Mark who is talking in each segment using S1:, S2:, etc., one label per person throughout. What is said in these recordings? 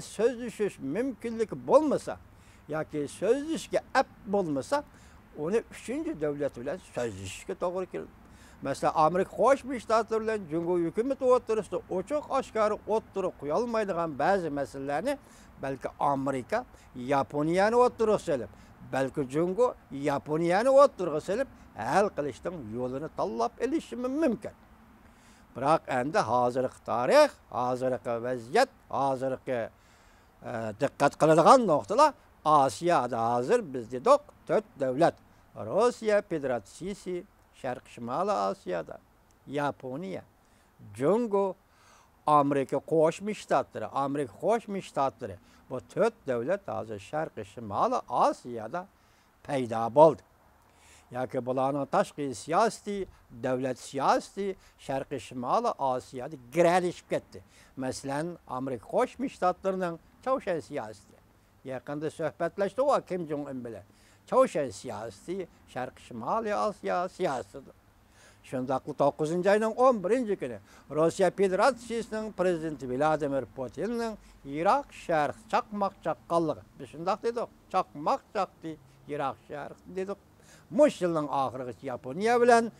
S1: Sözleşiş mümkünlük bulmasa, yoki sözleşishga ap bo'lmasa, uni uchinchi davlat bilan sözleşishga to'g'ri keladi. Mesela Amerika Qo'shma Shtatlari bilan Jungo hukumat o'rtasida ochiq oshkora o'tirib qo'ya olmaydigan ba'zi masalalarni balki Amerika Yaponiyani o'tirib solib, balki Jungo Yaponiyani o'tirib solib hal qilishning yo'lini tanlab olishi mumkin. Biroq endi hozirgi tarix, hozirgi vaziyat, hozirgi diqqat qiladigan nuqtalar Osiyada hozir biz dedik 4 davlat. Rossiya Federatsiyasi, Sharq Shimoliy Osiyada, Yaponiya, Jungo, Amerika Qo'shma Shtatlari, Amerika Qo'shma Shtatlari bu 4 davlat hozir Sharq Shimoliy Osiyada paydo bo'ldi. Yoki bularning tashqi siyosiy, davlat siyosiy Sharq Shimoliy Osiyada giralishib ketdi. Masalan, Amerika Qo'shma Shtatlarining Çavuşan siyaseti. Yaqinda suhbatlashdi o Kim Jong-un bilan. Çavuşan siyaseti Sharq Shimoliy Osiyo siyosati. Shundaqli 9-oyning 11-kuni Rossiya Federatsiyasining prezidenti Vladimir Putinning Iroq sharq chaqmoq chaqqanligi. Biz shundaq dedik. Chaqmoq chaqdi Iroq sharq dedik. Mush yilning oxirigacha Yaponiya bilan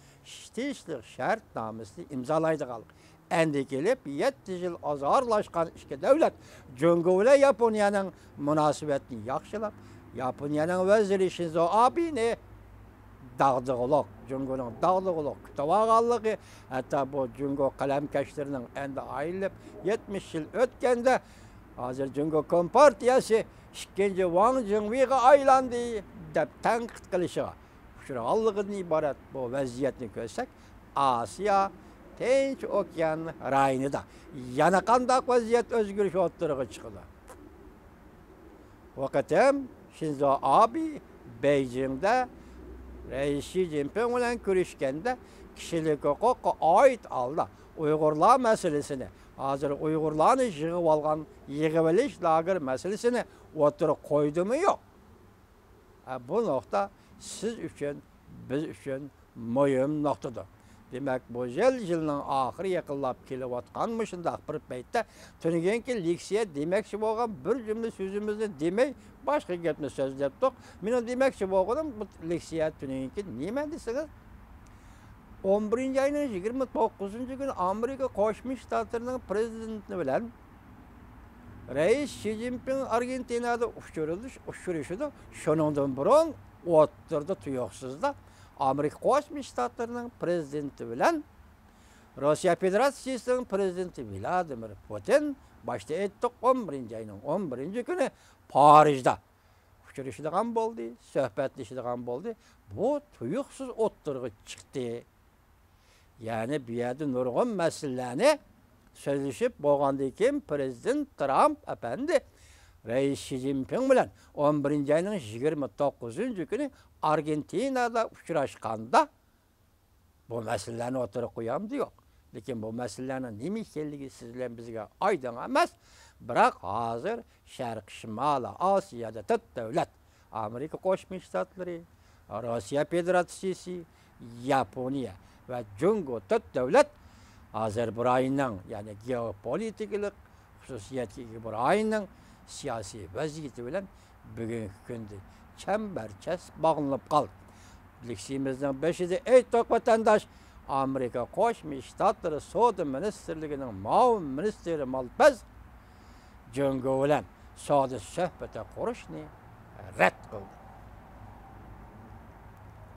S1: tinchlik shartnomasini imzolaydiganlik. Endi kelib 7 yil ozorlashgan ikki davlat Jungo bilan Yaponiyaning munosabatini yaxshilab, Yaponiyaning vaziri Shinzo Abe'ni dag'dug'liq, Jungoning dag'dug'liq kutib hatto bu Jungo qalamkashlarining endi ayilib 70 yil o'tganda hozir Jungo Kompartiyasi ikkinchi Wang Jingweiga aylandi deb tanqid qilishiga uchraganligidan iborat bu vaziyatni ko'rsak, Osiyo Tinch okean rayonida yana qanday vaziyat o'zgarish o'tirg'i chiqdi. Vaqtim Shinzo Abe Beijingda Rais Xi Jinping bilan ko'rishganda kishilik huquqqa oid holda Uyg'urlar masalasini, hozir Uyg'urlarni yig'ib olgan yig'ilish lager masalasini o'tirib qo'ydimi yo'q? Bu nuqta siz uchun, biz uchun muhim nuqtadir. Demek bu yılның ahiri yaqinlab kelayotganmi shundaq bir paytda tunigan ki leksiya demakchi bo'lgan bir jumla so'zimizni demay boshqa gapni so'zlabdik. Men demakchi bo'lganim bu leksiya tunigan ki nima desangiz 11-oyning 29-kuni Amerika Qo'shma Shtatlarining prezidenti bilan Rais Xi Jinping Argentinada uchrashdi. Shuningdan burun o'tirdi tuyuqsizda Amerika Qo'shma Shtatlarining prezidenti bilan Rossiya Federatsiyasining prezidenti Vladimir Putin boshda aytdik 11-oyning 11-kuni Parijda uchrashadigan bo'ldi, suhbatlashadigan bo'ldi. Bu tuyuqsiz o'tirg'i chiqdi. Ya'ni bu yerda nurg'un masalalarni so'zlashib bo'lgandan keyin prezident Trump apandi Rais Xi Jinping bilan 11-oyning 29-kuni Argentinada uchrashganda bu masalalarni o'tirib qo'yamdi yo'q. Lekin bu masalalarning nima ekanligi siz bilan bizga oydin emas. Biroq hozir Sharq Shimoliy Osiyoda 4 davlat, Amerika Qo'shma Shtatlari, Rossiya Federatsiyasi, Yaponiya va Jungo 4 davlat hozir bu rayonning, ya'ni geopolitik xususiyatga ega bu rayonning siyosiy vaziyati bilan bugungi kunda chambarchas bog'lanib qoldi. Leksiyamizning 5-da aytdik vatandosh, Amerika Qo'shma Shtatlari Savdo ministrligining muavin ministri Malpaz Jungo bilan savdo suhbati qurishni rad qildi.